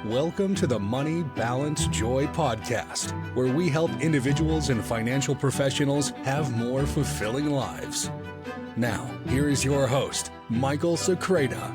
Welcome to the Money, Balance, Joy podcast, where we help individuals and financial professionals have more fulfilling lives. Now, here is your host, Michael Secreta.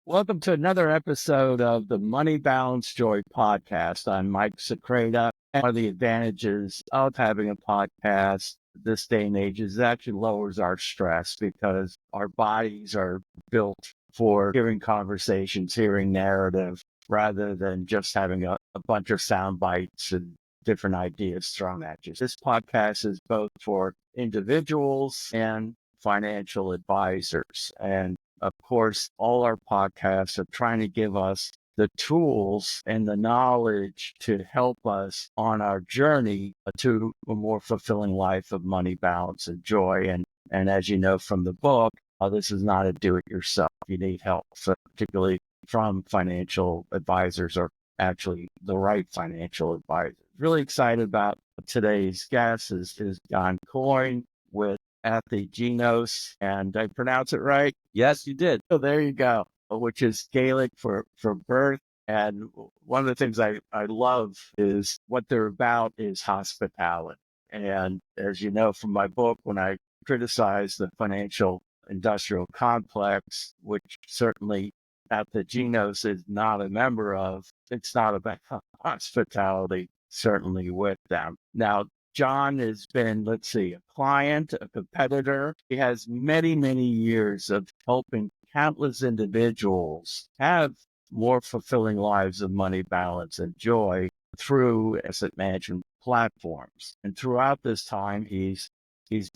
Welcome to another episode of the Money, Balance, Joy podcast. I'm Mike Secreta. One of the advantages of having a podcast this day and age is it actually lowers our stress because our bodies are built for hearing conversations, hearing narrative, rather than just having a bunch of sound bites and different ideas thrown at you. This podcast is both for individuals and financial advisors. And of course, all our podcasts are trying to give us the tools and the knowledge to help us on our journey to a more fulfilling life of money, balance, and joy. And as you know from the book, this is not a do-it-yourself. You need help, so particularly from financial advisors or actually the right financial advisor. Really excited about today's guest is John Coyne with Athegenos, and did I pronounce it right? Yes, you did. So there you go, which is Gaelic for birth. And one of the things I love is what they're about is hospitality. And as you know from my book, when I criticize the financial industrial complex, which certainly Athegenos is not a member of, it's not about hospitality, certainly with them. Now, John has been, a client, a competitor. He has many, many years of helping countless individuals have more fulfilling lives of money, balance, and joy through asset management platforms. And throughout this time, he's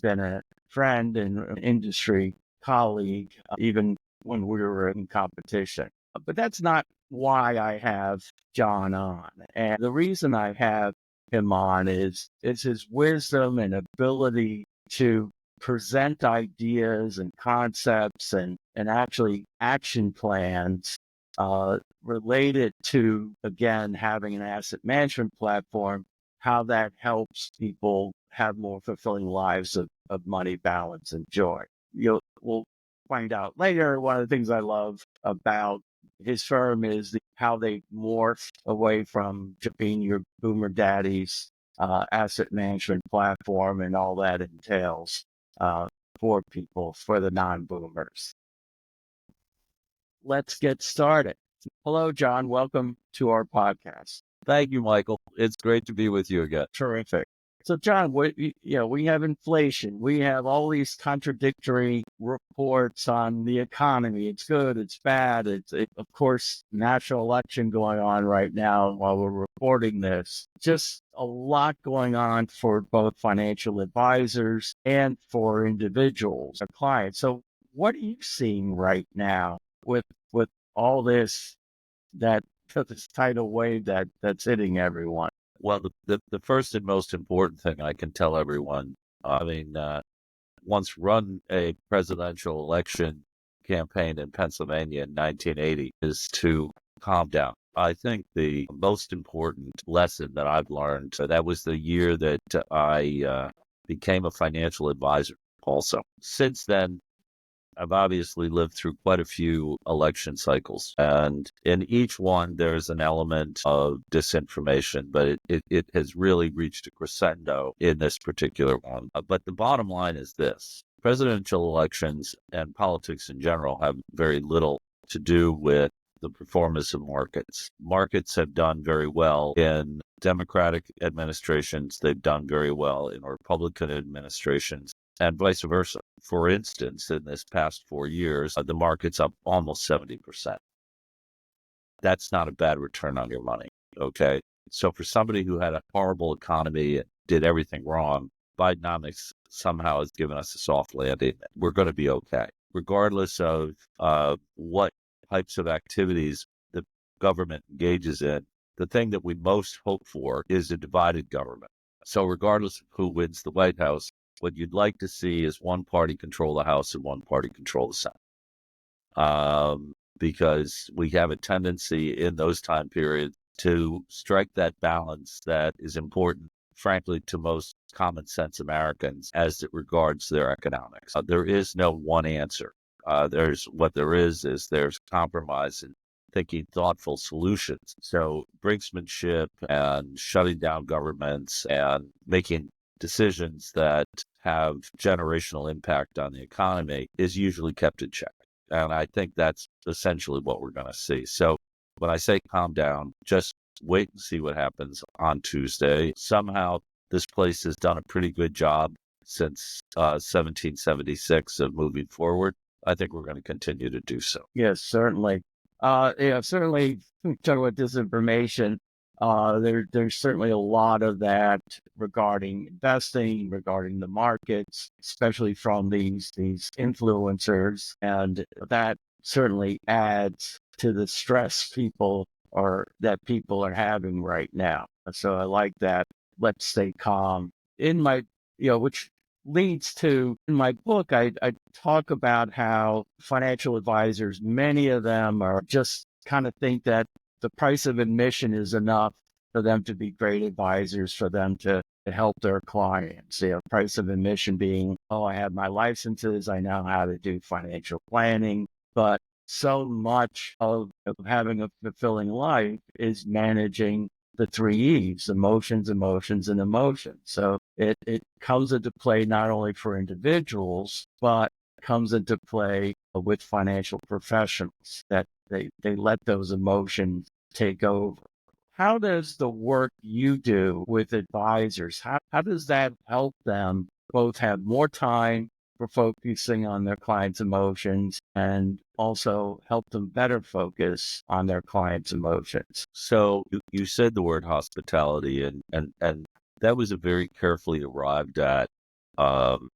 been a friend and an industry colleague, even when we were in competition. But that's not why I have John on. And the reason I have him on is his wisdom and ability to present ideas and concepts and actually action plans related to, again, having an asset management platform, how that helps people have more fulfilling lives of money, balance, and joy. We'll find out later. One of the things I love about his firm is how they morphed away from being your boomer daddy's asset management platform and all that entails for people, for the non-boomers. Let's get started. Hello, John. Welcome to our podcast. Thank you, Michael. It's great to be with you again. Terrific. So, John, we have inflation. We have all these contradictory reports on the economy. It's good, it's bad. Of course, national election going on right now while we're recording this. Just a lot going on for both financial advisors and for individuals or clients. So what are you seeing right now with all this tidal wave that's hitting everyone? Well, the first and most important thing I can tell everyone, once run a presidential election campaign in Pennsylvania in 1980, is to calm down. I think the most important lesson that I've learned, that was the year that I became a financial advisor also. Since then, I've obviously lived through quite a few election cycles, and in each one, there's an element of disinformation, but it has really reached a crescendo in this particular one. But the bottom line is this: presidential elections and politics in general have very little to do with the performance of markets. Markets have done very well in Democratic administrations. They've done very well in Republican administrations, and vice versa. For instance, in this past 4 years, the market's up almost 70%. That's not a bad return on your money, okay? So for somebody who had a horrible economy and did everything wrong, Bidenomics somehow has given us a soft landing. We're going to be okay, regardless of what types of activities the government engages in. The thing that we most hope for is a divided government. So regardless of who wins the White House, what you'd like to see is one party control the House and one party control the Senate. Because we have a tendency in those time periods to strike that balance that is important frankly, to most common sense Americans as it regards their economics. There is no one answer. There's compromise and thinking thoughtful solutions. So brinksmanship and shutting down governments and making decisions that have generational impact on the economy is usually kept in check. And I think that's essentially what we're going to see. So when I say calm down, just wait and see what happens on Tuesday. Somehow this place has done a pretty good job since 1776 of moving forward. I think we're going to continue to do so. Yes, certainly. Certainly talk about disinformation. There's certainly a lot of that regarding investing, regarding the markets, especially from these influencers, and that certainly adds to the stress people are having right now. So I like that. Let's stay calm. In my, which leads to, in my book, I talk about how financial advisors, many of them are just kind of think that the price of admission is enough for them to be great advisors, for them to help their clients. Price of admission being, oh, I have my licenses, I know how to do financial planning. But so much of having a fulfilling life is managing the 3 E's: emotions, emotions, and emotions. So it comes into play not only for individuals, but comes into play with financial professionals, that they let those emotions take over. How does the work you do with advisors, how does that help them both have more time for focusing on their clients' emotions and also help them better focus on their clients' emotions? So you said the word hospitality, and that was a very carefully arrived at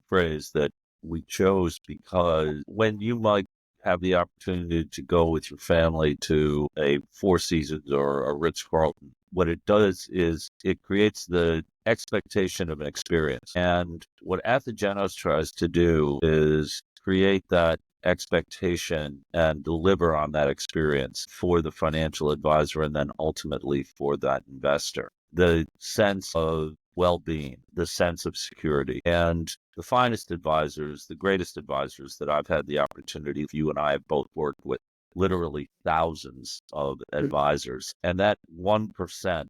phrase that we chose, because when you might have the opportunity to go with your family to a Four Seasons or a Ritz-Carlton, what it does is it creates the expectation of an experience. And what Athegenos tries to do is create that expectation and deliver on that experience for the financial advisor, and then ultimately for that investor. The sense of well-being, the sense of security. And the finest advisors, the greatest advisors that I've had the opportunity, you and I have both worked with literally thousands of advisors. And that 1%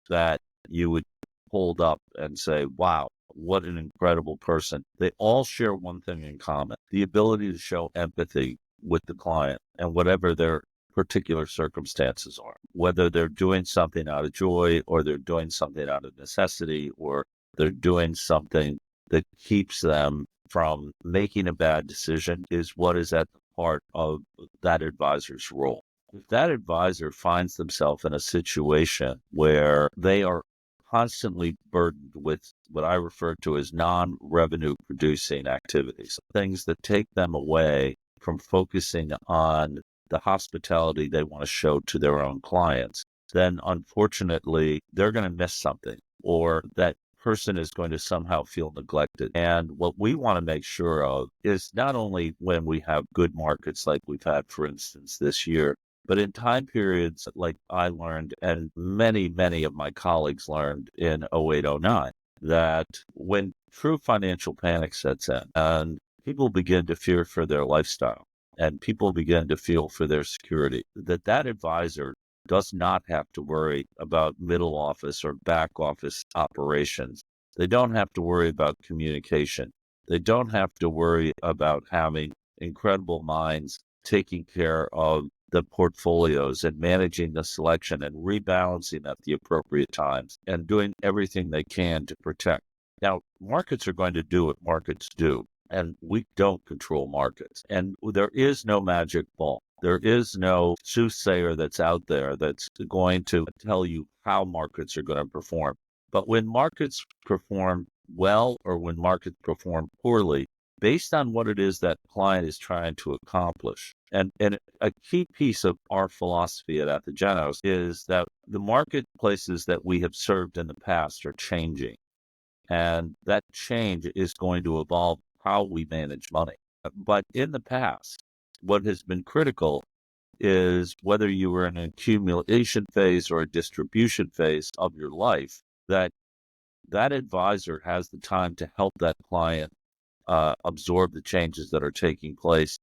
that you would hold up and say, wow, what an incredible person. They all share one thing in common: the ability to show empathy with the client and whatever their particular circumstances are, whether they're doing something out of joy or they're doing something out of necessity, or they're doing something that keeps them from making a bad decision, is what is at the heart of that advisor's role. If that advisor finds themselves in a situation where they are constantly burdened with what I refer to as non-revenue producing activities, things that take them away from focusing on the hospitality they want to show to their own clients, then unfortunately they're going to miss something, or that person is going to somehow feel neglected. And what we want to make sure of is not only when we have good markets like we've had, for instance, this year, but in time periods like I learned, and many, many of my colleagues learned in 0809, that when true financial panic sets in and people begin to fear for their lifestyle and people begin to feel for their security, that advisor does not have to worry about middle office or back office operations. They don't have to worry about communication. They don't have to worry about having incredible minds taking care of the portfolios and managing the selection and rebalancing at the appropriate times and doing everything they can to protect. Now, markets are going to do what markets do, and we don't control markets. And there is no magic ball. There is no soothsayer that's out there that's going to tell you how markets are going to perform. But when markets perform well or when markets perform poorly, based on what it is that client is trying to accomplish. And a key piece of our philosophy at Athegenos is that the marketplaces that we have served in the past are changing. And that change is going to evolve how we manage money. But in the past, what has been critical is whether you were in an accumulation phase or a distribution phase of your life, that that advisor has the time to help that client absorb the changes that are taking place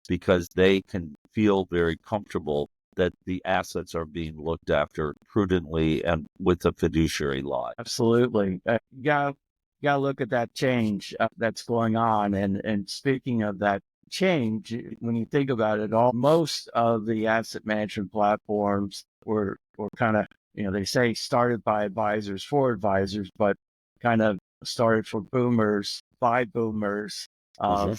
because they can feel very comfortable that the assets are being looked after prudently and with a fiduciary lie. Absolutely. You gotta look at that change that's going on. And speaking of that change, when you think about it, most of the asset management platforms were kind of, they say started by advisors for advisors, but kind of started for boomers, by boomers,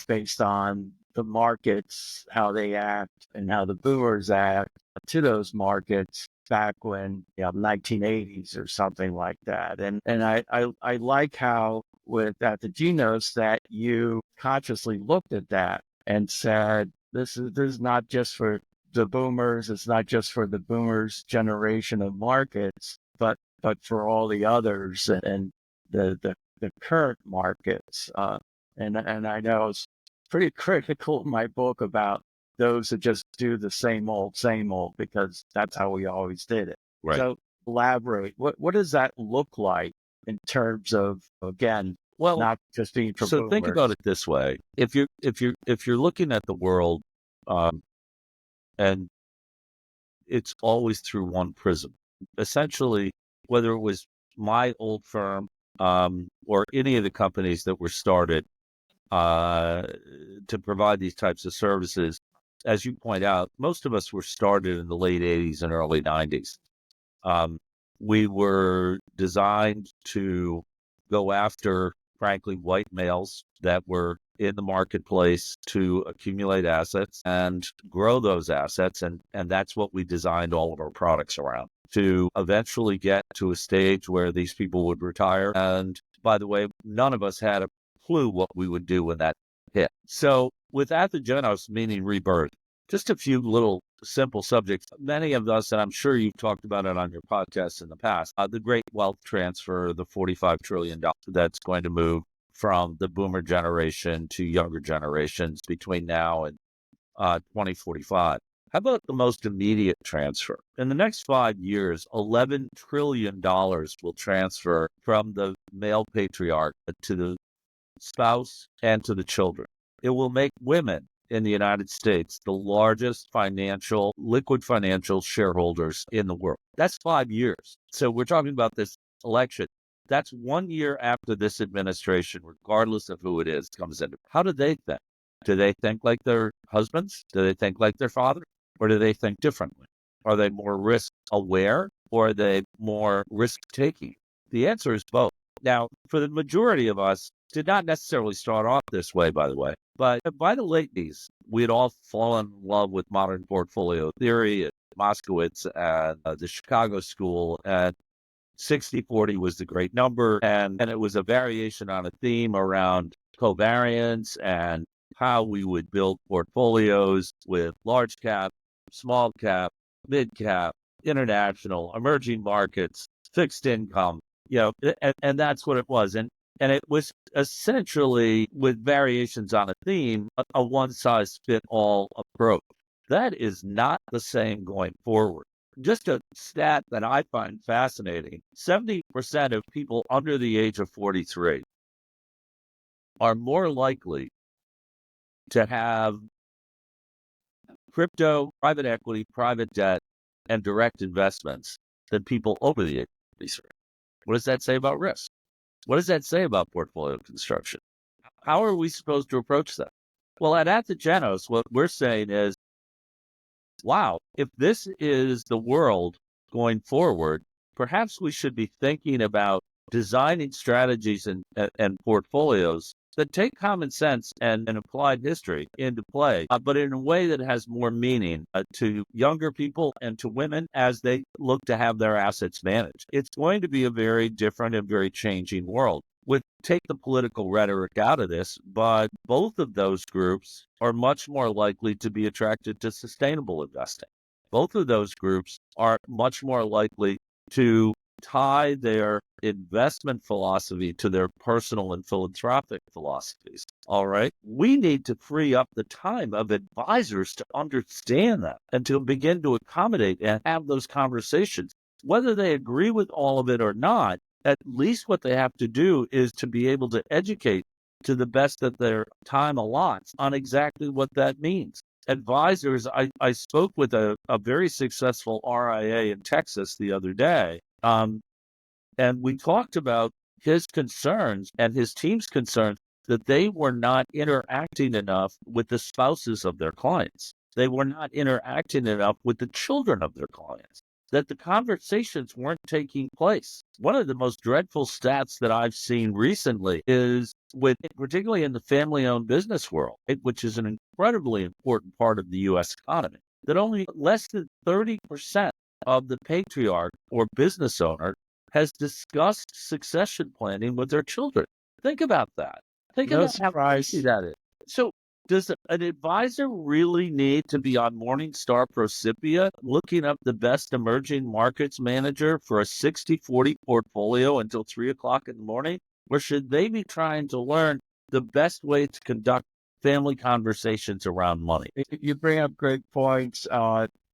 based on the markets, how they act and how the boomers act to those markets back when, 1980s or something like that. And I like how with at the Genos that you consciously looked at that and said, this is not just for the boomers, it's not just for the boomers generation of markets, but for all the others and the current markets. And I know it's pretty critical in my book about those that just do the same old, because that's how we always did it. Right. So elaborate. What does that look like in terms of, again, Well, not just being for so think about boomers? it this way: if you're looking at the world, and it's always through one prism, essentially, whether it was my old firm, or any of the companies that were started to provide these types of services. As you point out, most of us were started in the late 80s and early 90s. We were designed to go after, frankly, white males that were in the marketplace to accumulate assets and grow those assets. And that's what we designed all of our products around, to eventually get to a stage where these people would retire. And by the way, none of us had a clue what we would do when that hit. So with Athegenos, meaning rebirth, just a few little simple subjects. Many of us, and I'm sure you've talked about it on your podcast in the past, the great wealth transfer, the $45 trillion that's going to move from the boomer generation to younger generations between now and 2045. How about the most immediate transfer? In the next 5 years, $11 trillion will transfer from the male patriarch to the spouse and to the children. It will make women in the United States the largest liquid financial shareholders in the world. That's 5 years. So we're talking about this election. That's 1 year after this administration, regardless of who it is, comes in. How do they think? Do they think like their husbands? Do they think like their father? Or do they think differently? Are they more risk aware or are they more risk taking? The answer is both. Now, for the majority of us, did not necessarily start off this way, by the way, but by the late 80s, we had all fallen in love with modern portfolio theory at Moskowitz and the Chicago School, and 60-40 was the great number, and it was a variation on a theme around covariance and how we would build portfolios with large cap, small cap, mid cap, international, emerging markets, fixed income, and that's what it was. And it was essentially, with variations on a theme, a one-size-fit-all approach. That is not the same going forward. Just a stat that I find fascinating, 70% of people under the age of 43 are more likely to have crypto, private equity, private debt, and direct investments than people over the age of 43. What does that say about risk? What does that say about portfolio construction? How are we supposed to approach that? Well, at Athegenos, what we're saying is, wow, if this is the world going forward, perhaps we should be thinking about designing strategies and portfolios that take common sense and applied history into play, but in a way that has more meaning to younger people and to women as they look to have their assets managed. It's going to be a very different and very changing world. Take the political rhetoric out of this, but both of those groups are much more likely to be attracted to sustainable investing. Both of those groups are much more likely to tie their investment philosophy to their personal and philanthropic philosophies. All right. We need to free up the time of advisors to understand that and to begin to accommodate and have those conversations. Whether they agree with all of it or not, at least what they have to do is to be able to educate to the best that their time allots on exactly what that means. Advisors, I spoke with a very successful RIA in Texas the other day, and we talked about his concerns and his team's concerns that they were not interacting enough with the spouses of their clients. They were not interacting enough with the children of their clients, that the conversations weren't taking place. One of the most dreadful stats that I've seen recently is particularly in the family-owned business world, which is an incredibly important part of the U.S. economy, that only less than 30% of the patriarch or business owner has discussed succession planning with their children. Think about that. Think No about how crazy surprise. that is. So does an advisor really need to be on Morningstar Prospera looking up the best emerging markets manager for a 60-40 portfolio until 3 o'clock in the morning? Or should they be trying to learn the best way to conduct family conversations around money? You bring up great points.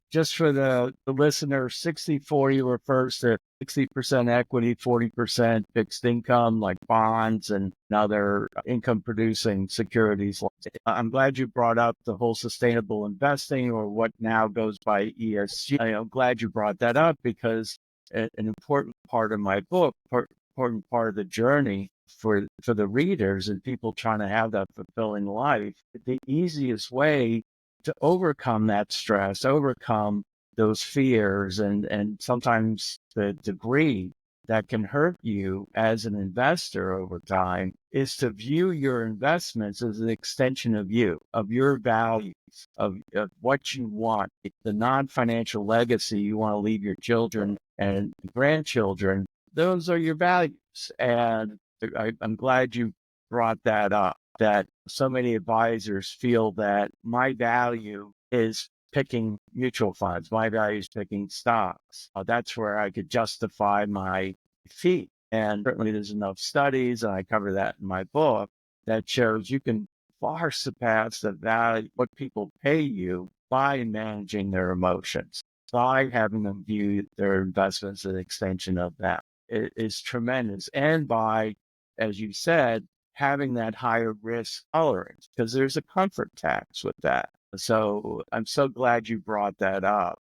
Just for the listener, 60-40 refers to 60% equity, 40% fixed income like bonds and other income producing securities. I'm glad you brought up the whole sustainable investing, or what now goes by ESG. I'm glad you brought that up because an important part of my book, important part of the journey for the readers and people trying to have that fulfilling life, the easiest way to overcome that stress, overcome those fears, and sometimes the degree that can hurt you as an investor over time is to view your investments as an extension of you, of your values, of what you want, the non-financial legacy you want to leave your children and grandchildren. Those are your values. And I'm glad you brought that up, that so many advisors feel that my value is picking mutual funds. My value is picking stocks. That's where I could justify my fee. And certainly there's enough studies, and I cover that in my book, that shows you can far surpass the value, what people pay you by managing their emotions, by having them view their investments as an extension of that. It is tremendous. And by, as you said, having that higher risk tolerance, because there's a comfort tax with that. So I'm so glad you brought that up.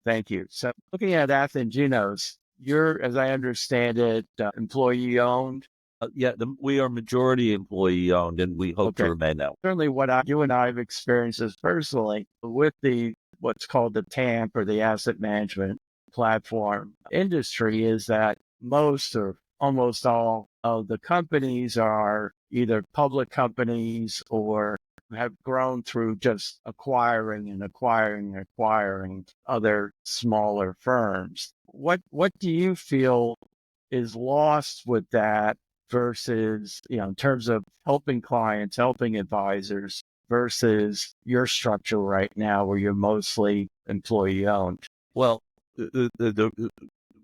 Thank you. So looking at Athenegenos, you're, as I understand it, employee owned. We are majority employee owned, and we hope to Okay. remain that way. Certainly you and I have experienced this personally with what's called the TAMP, or the asset management platform industry, is that most or almost all of the companies are either public companies or have grown through just acquiring other smaller firms. What do you feel is lost with that versus, in terms of helping clients, helping advisors, versus your structure right now where you're mostly employee owned? Well,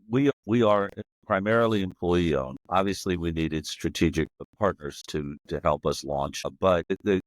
we are primarily employee owned. Obviously, we needed strategic partners to help us launch. But the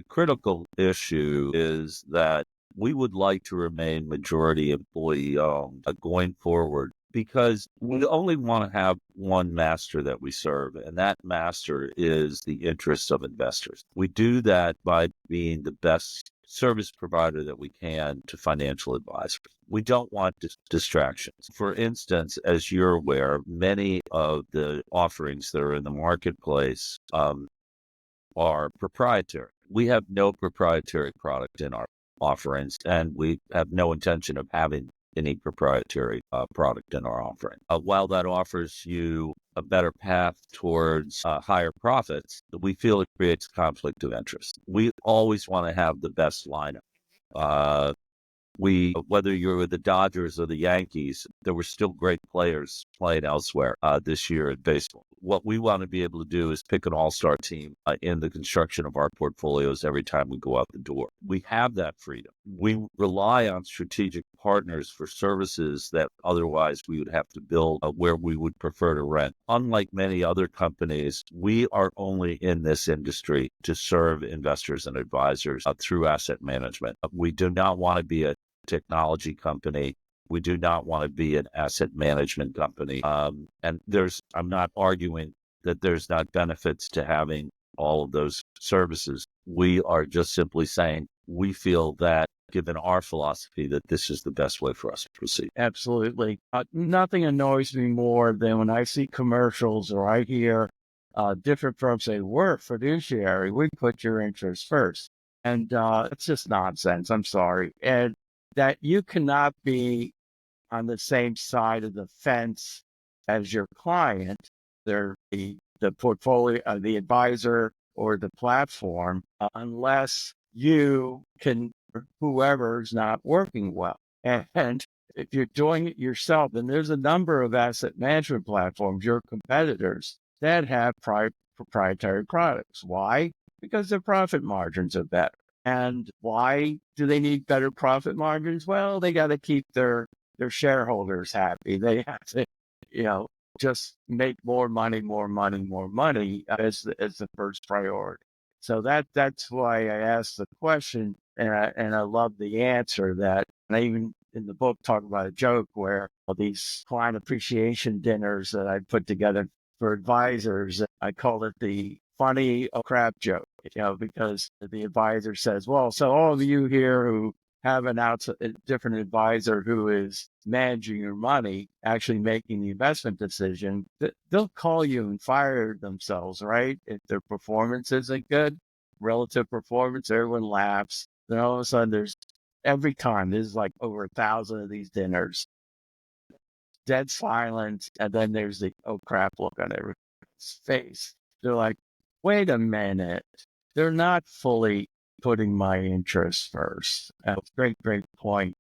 critical issue is that we would like to remain majority employee owned going forward, because we only want to have one master that we serve, and that master is the interests of investors. We do that by being the best service provider that we can to financial advisors. We don't want distractions. For instance, as you're aware, many of the offerings that are in the marketplace are proprietary. We have no proprietary product in our offerings, and we have no intention of having any proprietary product in our offering. While that offers you a better path towards higher profits, we feel it creates conflict of interest. We always want to have the best lineup. Whether you're with the Dodgers or the Yankees, there were still great players playing elsewhere this year in baseball. What we want to be able to do is pick an all-star team in the construction of our portfolios every time we go out the door. We have that freedom. We rely on strategic partners for services that otherwise we would have to build where we would prefer to rent. Unlike many other companies, we are only in this industry to serve investors and advisors through asset management. We do not want to be a technology company. We do not want to be an asset management company. And I'm not arguing that there's not benefits to having all of those services. We are just simply saying we feel that, given our philosophy, that this is the best way for us to proceed. Absolutely. Nothing annoys me more than when I see commercials or I hear different firms say, we're fiduciary, we put your interests first. And it's just nonsense. I'm sorry. And that you cannot be on the same side of the fence as your client, the portfolio, the advisor or the platform, unless you can, whoever's not working well. And if you're doing it yourself, then there's a number of asset management platforms, your competitors, that have proprietary products. Why? Because their profit margins are better. And why do they need better profit margins? Well, they got to keep their shareholders happy. They have to, just make more money as the first priority. So that's why I asked the question, and I love the answer. That, and I even in the book talk about a joke where these client appreciation dinners that I put together for advisors, I call it the funny crap joke, because the advisor says, well, so all of you here who have a different advisor who is managing your money, actually making the investment decision, they'll call you and fire themselves, right? If their performance isn't good, relative performance, everyone laughs. Then all of a sudden every time there's like over 1,000 of these dinners, dead silence. And then there's the, oh crap, look on everyone's face. They're like, wait a minute. They're not fully putting my interests first. Great point.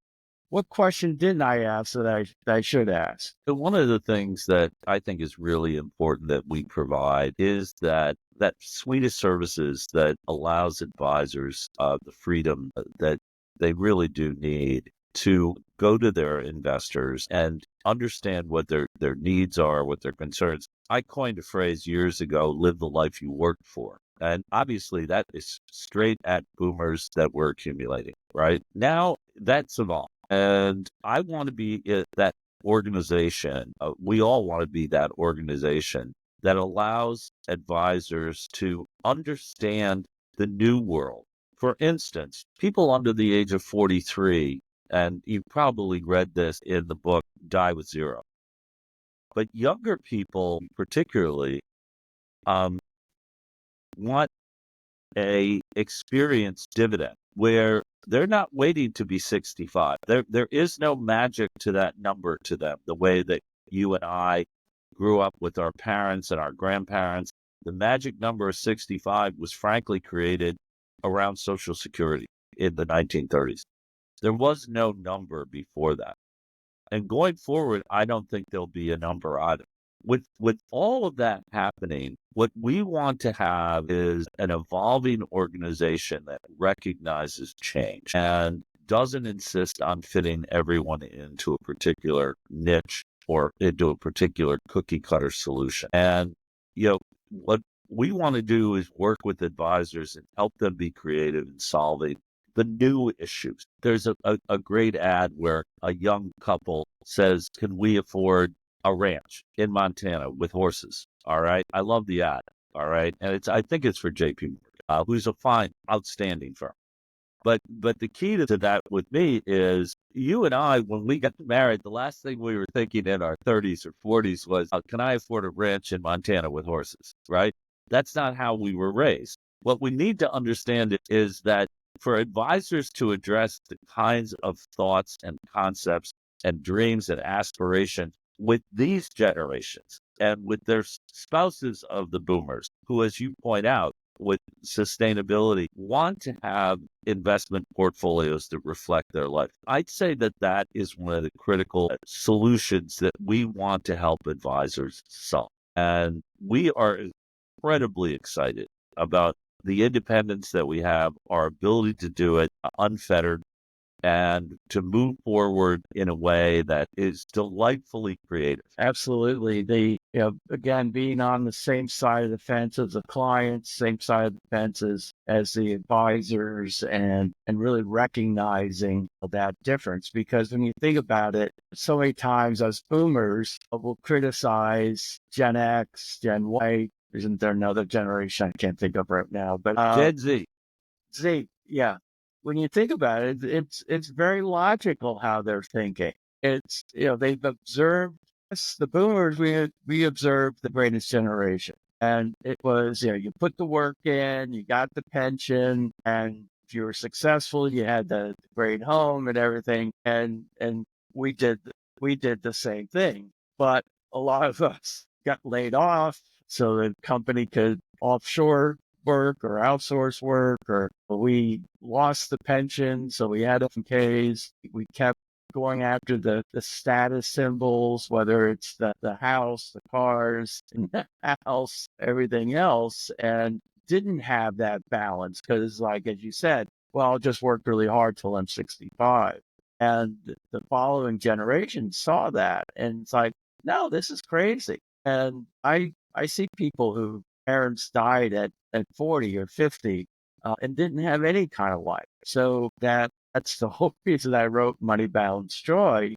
What question didn't I ask that I should ask? So one of the things that I think is really important that we provide is that suite of services that allows advisors the freedom that they really do need to go to their investors and understand what their needs are, what their concerns. I coined a phrase years ago, live the life you worked for. And obviously that is straight at boomers that we're accumulating, right? Now that's evolved. And I want to be that organization. We all want to be that organization that allows advisors to understand the new world. For instance, people under the age of 43, and you've probably read this in the book, Die with Zero. But younger people particularly want a experienced dividend where they're not waiting to be 65. There is no magic to that number to them, the way that you and I grew up with our parents and our grandparents. The magic number of 65 was frankly created around Social Security in the 1930s. There was no number before that. And going forward, I don't think there'll be a number either. With all of that happening, what we want to have is an evolving organization that recognizes change and doesn't insist on fitting everyone into a particular niche or into a particular cookie cutter solution. And, what we want to do is work with advisors and help them be creative in solving the new issues. There's a great ad where a young couple says, can we afford a ranch in Montana with horses? All right. I love the ad. All right. And I think it's for JP Morgan, who's a fine, outstanding firm. But the key to that with me is you and I, when we got married, the last thing we were thinking in our 30s or 40s was, can I afford a ranch in Montana with horses? Right. That's not how we were raised. What we need to understand is that for advisors to address the kinds of thoughts and concepts and dreams and aspirations with these generations and with their spouses of the boomers, who, as you point out, with sustainability, want to have investment portfolios that reflect their life. I'd say that is one of the critical solutions that we want to help advisors solve. And we are incredibly excited about the independence that we have, our ability to do it unfettered, and to move forward in a way that is delightfully creative. Absolutely. Again, being on the same side of the fence as the clients, same side of the fence as the advisors, and really recognizing that difference. Because when you think about it, so many times us boomers will criticize Gen X, Gen Y. Isn't there another generation I can't think of right now? But Gen Z. Z, yeah. When you think about it, it's very logical how they're thinking. It's they've observed us, the boomers. We observed the greatest generation, and it was you put the work in, you got the pension, and if you were successful, you had the great home and everything. And we did the same thing, but a lot of us got laid off so the company could offshore work or outsource work, or we lost the pension, so we had FMKs. We kept going after the status symbols, whether it's the house, the cars, the house, everything else, and didn't have that balance because, like, as you said, well, I'll just work really hard till I'm 65. And the following generation saw that, and it's like, no, this is crazy. And I see people who parents died at 40 or 50 and didn't have any kind of life. So that's the whole reason I wrote Money, Balance, Joy,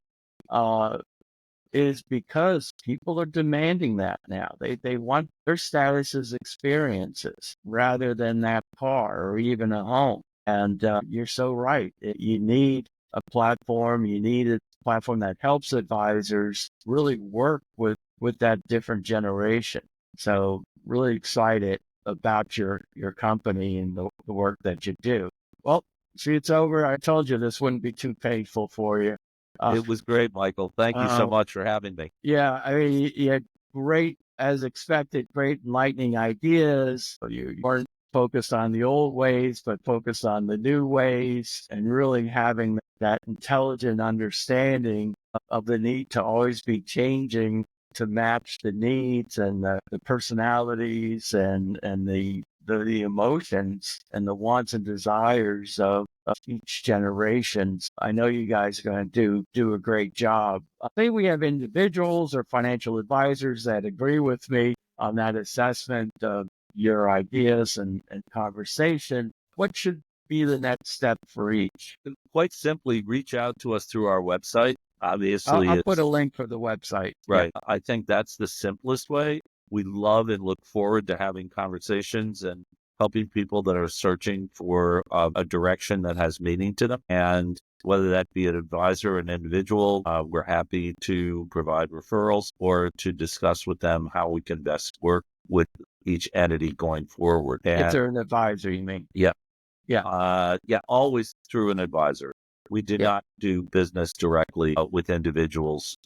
is because people are demanding that now. They want their status as experiences rather than that car or even a home. And you're so right. You need a platform. You need a platform that helps advisors really work with that different generation. So really excited about your company and the work that you do. Well, see, it's over. I told you this wouldn't be too painful for you. It was great, Michael. Thank you so much for having me. Yeah, I mean, you had great, as expected, great enlightening ideas. You weren't focused on the old ways, but focused on the new ways, and really having that intelligent understanding of the need to always be changing to match the needs and the personalities and the emotions and the wants and desires of each generation. I know you guys are going to do a great job. I think we have individuals or financial advisors that agree with me on that assessment of your ideas and conversation. What should be the next step for each? Quite simply, reach out to us through our website. Obviously, I'll put a link for the website. Right. Yeah. I think that's the simplest way. We love and look forward to having conversations and helping people that are searching for a direction that has meaning to them. And whether that be an advisor or an individual, we're happy to provide referrals or to discuss with them how we can best work with each entity going forward. And, if they're an advisor, you mean? Yeah. Yeah. Always through an advisor. We do not do business directly with individuals.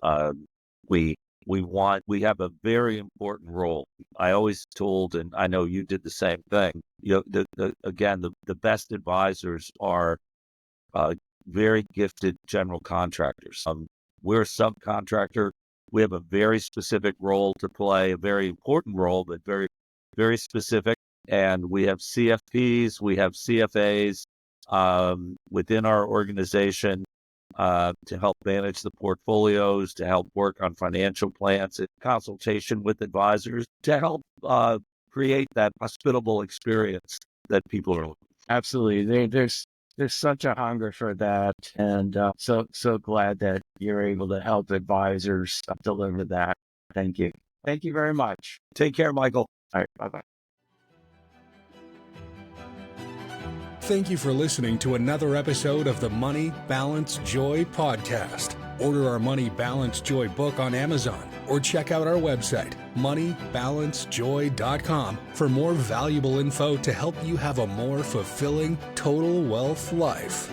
We have a very important role. I always told, and I know you did the same thing. The best advisors are very gifted general contractors. We're a subcontractor. We have a very specific role to play, a very important role, but very, very specific. And we have CFPs, we have CFAs within our organization to help manage the portfolios, to help work on financial plans, in consultation with advisors, to help create that hospitable experience that people are looking for. Absolutely. There's such a hunger for that, and so glad that you're able to help advisors deliver that. Thank you. Thank you very much. Take care, Michael. All right. Bye-bye. Thank you for listening to another episode of the Money, Balance, Joy podcast. Order our Money, Balance, Joy book on Amazon or check out our website, moneybalancejoy.com, for more valuable info to help you have a more fulfilling total wealth life.